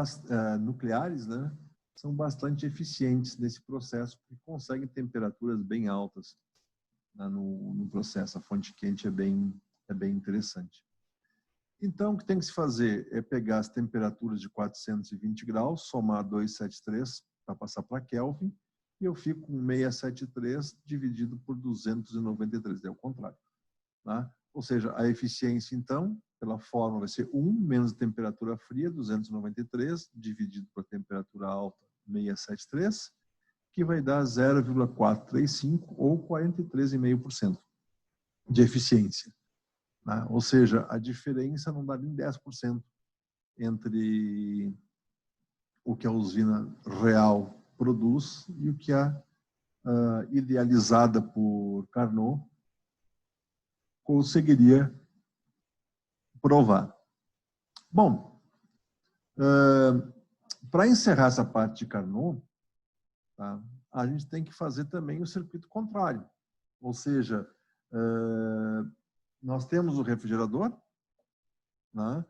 nucleares, né? São bastante eficientes nesse processo, porque conseguem temperaturas bem altas, né, no processo. A fonte quente é bem interessante. Então, o que tem que se fazer é pegar as temperaturas de 420 graus, somar 273 para passar para Kelvin, e eu fico com 673 dividido por 293, é o contrário. Tá? Ou seja, a eficiência, então, pela fórmula, vai ser 1 menos a temperatura fria, 293, dividido por temperatura alta, 673, que vai dar 0,435 ou 43,5% de eficiência. Né? Ou seja, a diferença não dá nem 10% entre o que a usina real produz e o que a idealizada por Carnot conseguiria provar. Bom, para encerrar essa parte de Carnot, tá, a gente tem que fazer também o circuito contrário. Ou seja, nós temos o refrigerador, né,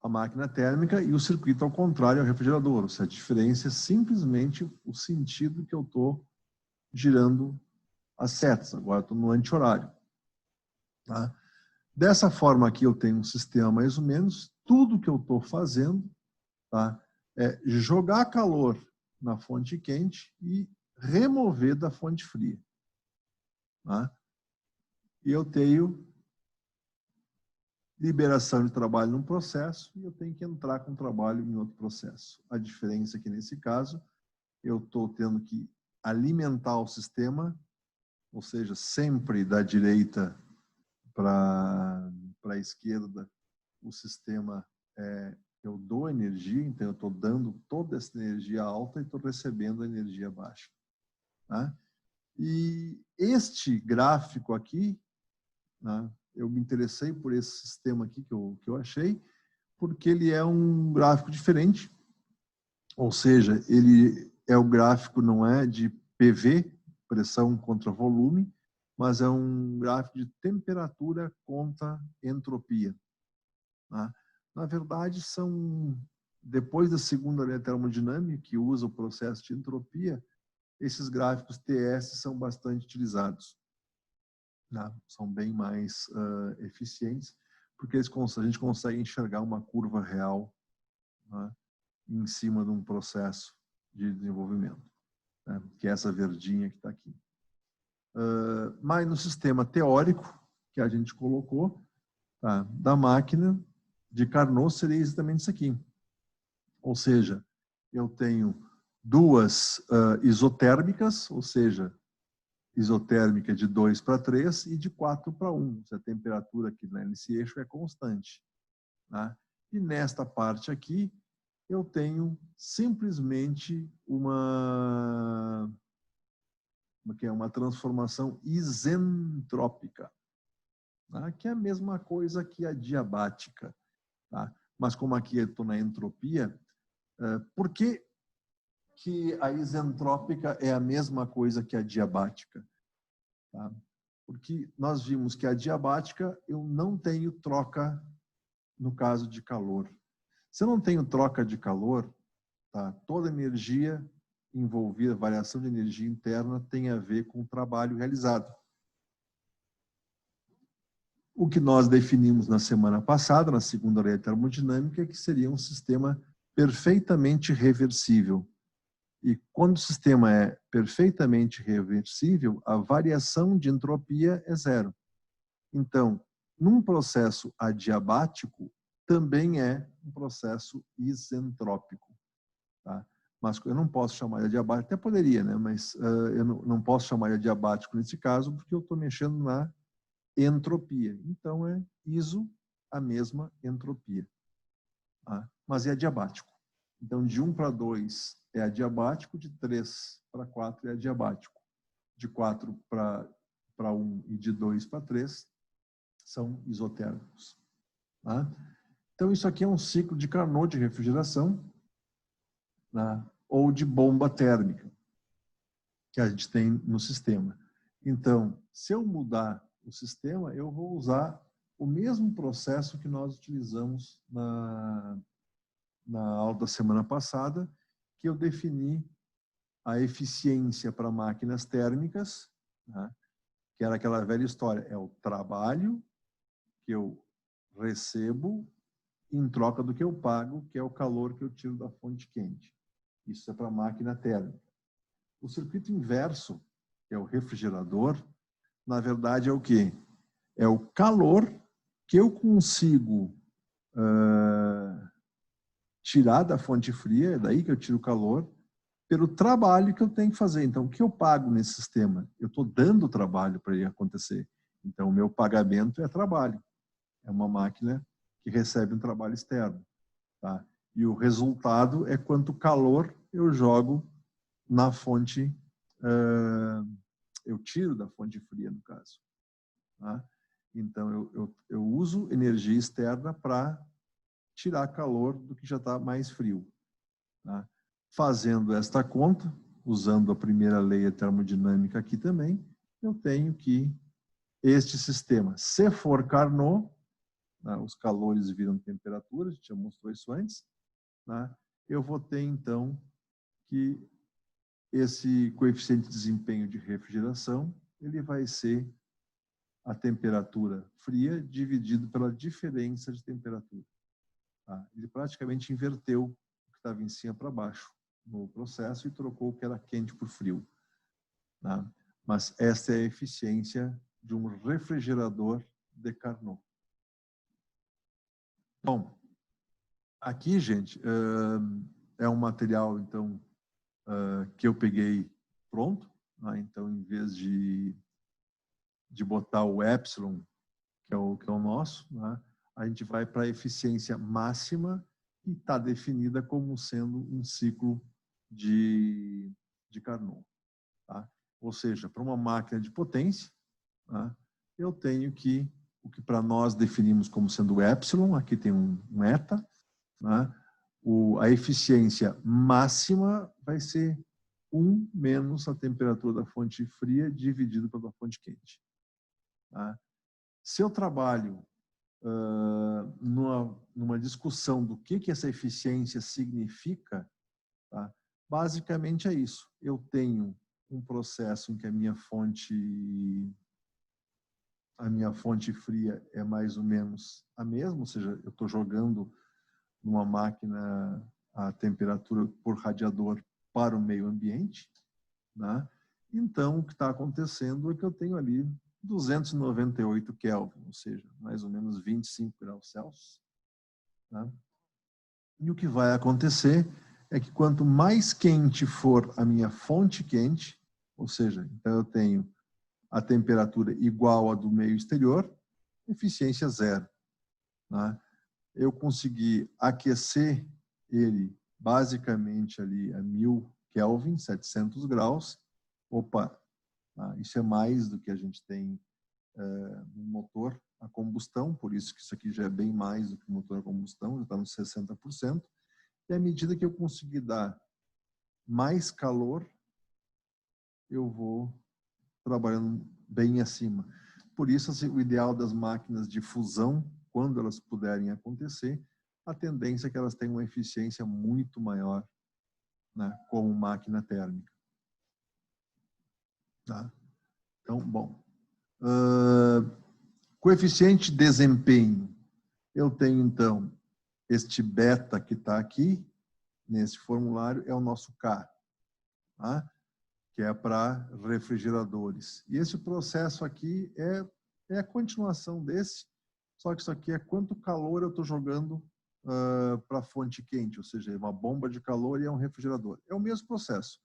a máquina térmica e o circuito ao contrário ao refrigerador. Ou seja, a diferença é simplesmente o sentido que eu estou girando as setas. Agora estou no anti-horário. Tá? Dessa forma aqui eu tenho um sistema mais ou menos, tudo que eu estou fazendo, tá, é jogar calor na fonte quente e remover da fonte fria. Tá? E eu tenho liberação de trabalho num processo e eu tenho que entrar com trabalho em outro processo. A diferença é que, nesse caso, eu estou tendo que alimentar o sistema, ou seja, sempre da direita para a esquerda, o sistema, eu dou energia, então eu estou dando toda essa energia alta e estou recebendo a energia baixa. Tá? E este gráfico aqui, né, eu me interessei por esse sistema aqui que eu achei, porque ele é um gráfico diferente, ou seja, ele é o gráfico, não é de PV, pressão contra volume, mas é um gráfico de temperatura contra entropia. Tá? Na verdade, depois da segunda lei da termodinâmica, que usa o processo de entropia, esses gráficos TS são bastante utilizados. Tá? São bem mais eficientes, porque a gente consegue enxergar uma curva real, né, em cima de um processo de desenvolvimento, né, que é essa verdinha que está aqui. Mas no sistema teórico que a gente colocou, tá, da máquina de Carnot seria exatamente isso aqui. Ou seja, eu tenho duas isotérmicas, ou seja, isotérmica de 2 para 3 e de 4 para 1. A temperatura aqui nesse eixo é constante. Tá? E nesta parte aqui, eu tenho simplesmente uma transformação isentrópica, tá? Que é a mesma coisa que a diabática. Tá? Mas como aqui eu estou na entropia, por que a isentrópica é a mesma coisa que a diabática? Tá? Porque nós vimos que a diabática eu não tenho troca no caso de calor. Se eu não tenho troca de calor, tá, toda energia envolvida, variação de energia interna, tem a ver com o trabalho realizado. O que nós definimos na semana passada, na segunda lei da termodinâmica, é que seria um sistema perfeitamente reversível. E quando o sistema é perfeitamente reversível, a variação de entropia é zero. Então, num processo adiabático, também é um processo isentrópico. Tá? Mas eu não posso chamar de adiabático, até poderia, né? Mas eu não posso chamar de adiabático nesse caso, porque eu estou mexendo na entropia. Então, é iso a mesma entropia. Tá? Mas é adiabático. Então, de 1 para 2 é adiabático, de 3 para 4 é adiabático. De 4 para 1 e de 2 para 3 são isotérmicos. Tá? Então, isso aqui é um ciclo de Carnot de refrigeração, né, ou de bomba térmica que a gente tem no sistema. Então, se eu mudar o sistema, eu vou usar o mesmo processo que nós utilizamos na aula da semana passada, que eu defini a eficiência para máquinas térmicas, né, que era aquela velha história, é o trabalho que eu recebo em troca do que eu pago, que é o calor que eu tiro da fonte quente. Isso é para a máquina térmica. O circuito inverso, que é o refrigerador, na verdade é o quê? É o calor que eu consigo tirar da fonte fria, é daí que eu tiro o calor, pelo trabalho que eu tenho que fazer. Então, o que eu pago nesse sistema? Eu estou dando trabalho para ele acontecer. Então, o meu pagamento é trabalho. É uma máquina que recebe um trabalho externo. Tá? E o resultado é quanto calor eu jogo na fonte, eu tiro da fonte fria, no caso. Tá? Então, eu uso energia externa para tirar calor do que já está mais frio. Tá? Fazendo esta conta, usando a primeira lei da termodinâmica aqui também, eu tenho que este sistema, se for Carnot, né, os calores viram temperatura, a gente já mostrou isso antes, né, eu vou ter, então, que esse coeficiente de desempenho de refrigeração, ele vai ser a temperatura fria dividido pela diferença de temperatura. Tá? Ele praticamente inverteu o que estava em cima para baixo no processo e trocou o que era quente por frio. Tá? Mas essa é a eficiência de um refrigerador de Carnot. Bom, aqui, gente, é um material, então, que eu peguei pronto. Né? Então, em vez de botar o epsilon, que é o nosso, né? A gente vai para a eficiência máxima e está definida como sendo um ciclo de Carnot. Tá? Ou seja, para uma máquina de potência, tá? Eu tenho que, o que para nós definimos como sendo epsilon, aqui tem um eta, tá? A eficiência máxima vai ser 1 menos a temperatura da fonte fria dividido pela fonte quente. Tá? Se eu trabalho numa discussão do que essa eficiência significa, tá? Basicamente é isso. Eu tenho um processo em que a minha fonte fria é mais ou menos a mesma, ou seja, eu estou jogando numa máquina a temperatura por radiador para o meio ambiente, né? Então, o que está acontecendo é que eu tenho ali 298 Kelvin, ou seja, mais ou menos 25 graus Celsius. Tá? E o que vai acontecer é que quanto mais quente for a minha fonte quente, ou seja, então eu tenho a temperatura igual à do meio exterior, eficiência zero. Tá? Eu consegui aquecer ele basicamente ali a 1000 Kelvin, 700 graus. Opa, isso é mais do que a gente tem no motor a combustão, por isso que isso aqui já é bem mais do que o motor a combustão, já está nos 60%. E à medida que eu conseguir dar mais calor, eu vou trabalhando bem acima. Por isso, assim, o ideal das máquinas de fusão, quando elas puderem acontecer, a tendência é que elas tenham uma eficiência muito maior, né, como máquina térmica. Tá? Então, bom. Coeficiente de desempenho. Eu tenho, então, este beta que está aqui, nesse formulário, é o nosso K, tá? Que é para refrigeradores. E esse processo aqui é a continuação desse, só que isso aqui é quanto calor eu estou jogando para a fonte quente, ou seja, é uma bomba de calor e é um refrigerador. É o mesmo processo.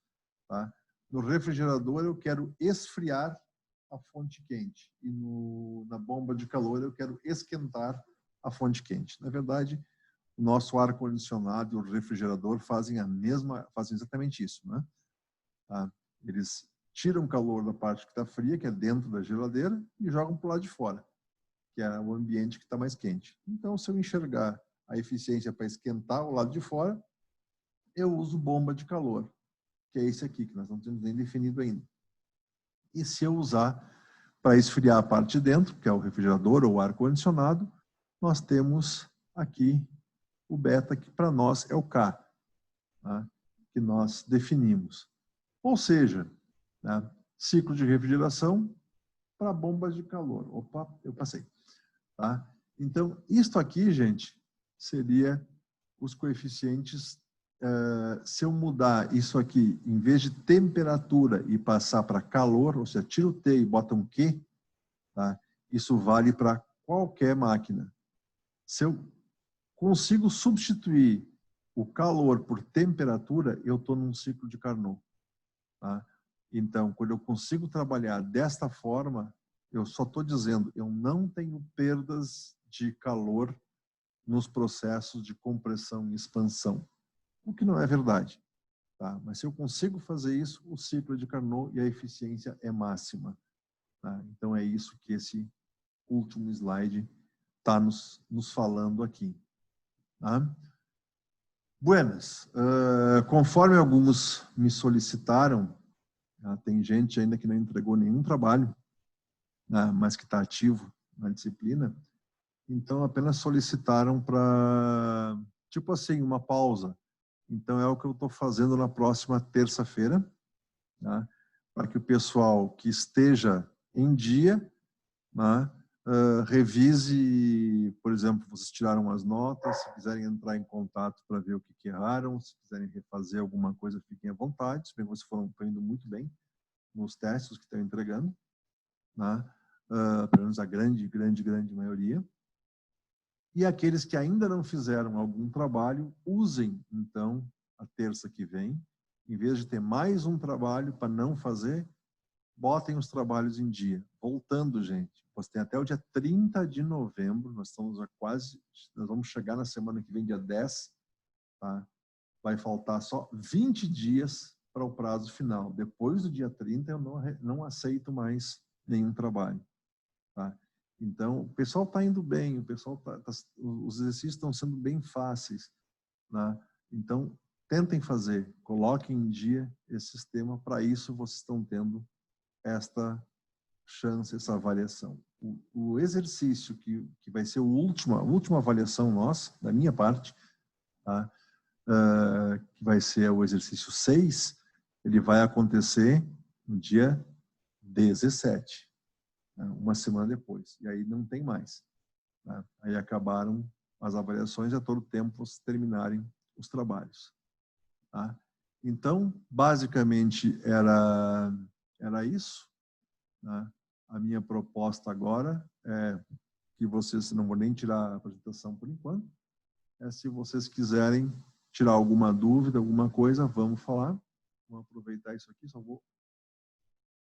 Tá? No refrigerador eu quero esfriar a fonte quente e na bomba de calor eu quero esquentar a fonte quente. Na verdade, o nosso ar-condicionado e o refrigerador fazem exatamente isso, né? Tá? Eles tiram calor da parte que está fria, que é dentro da geladeira, e jogam para o lado de fora, que é o ambiente que está mais quente. Então, se eu enxergar a eficiência para esquentar o lado de fora, eu uso bomba de calor, que é esse aqui, que nós não temos nem definido ainda. E se eu usar para esfriar a parte de dentro, que é o refrigerador ou o ar-condicionado, nós temos aqui o beta, que para nós é o K, tá? Que nós definimos. Ou seja, né, ciclo de refrigeração para bombas de calor. Opa, eu passei. Tá? Então, isto aqui, gente, seria os coeficientes. Se eu mudar isso aqui, em vez de temperatura e passar para calor, ou seja, tira o T e bota um Q, tá? Isso vale para qualquer máquina. Se eu consigo substituir o calor por temperatura, eu estou num ciclo de Carnot. Tá? Então, quando eu consigo trabalhar desta forma, eu só estou dizendo, eu não tenho perdas de calor nos processos de compressão e expansão, o que não é verdade. Tá? Mas se eu consigo fazer isso, o ciclo de Carnot e a eficiência é máxima. Tá? Então, é isso que esse último slide está nos falando aqui. Tá? Buenas, conforme alguns me solicitaram, tem gente ainda que não entregou nenhum trabalho, mas que está ativo na disciplina. então apenas solicitaram para, tipo assim, uma pausa. Então é o que eu estou fazendo na próxima terça-feira, né? Para que o pessoal que esteja em dia, né, revise, por exemplo, vocês tiraram as notas, se quiserem entrar em contato para ver o que erraram, se quiserem refazer alguma coisa, fiquem à vontade, se bem que vocês estão indo muito bem nos testes que estão entregando, né? Pelo menos a grande maioria. E aqueles que ainda não fizeram algum trabalho, usem, então, a terça que vem, em vez de ter mais um trabalho para não fazer, botem os trabalhos em dia. Voltando, gente, você tem até o dia 30 de novembro, nós vamos chegar na semana que vem, dia 10, tá? Vai faltar só 20 dias para o prazo final. Depois do dia 30, eu não aceito mais nenhum trabalho, tá? Então, o pessoal está indo bem, os exercícios estão sendo bem fáceis, né? Então, tentem fazer, coloquem em dia esse sistema, para isso vocês estão tendo esta chance, essa avaliação. O exercício que vai ser a última avaliação nossa, da minha parte, tá? Que vai ser o exercício 6, ele vai acontecer no dia 17, né? Uma semana depois, e aí não tem mais, né? Aí acabaram as avaliações, a todo tempo vocês terminarem os trabalhos, tá? Então, basicamente, era isso, né? A minha proposta agora é que vocês, não vou nem tirar a apresentação por enquanto, se vocês quiserem tirar alguma dúvida, alguma coisa, vamos falar. Vamos aproveitar isso aqui, só vou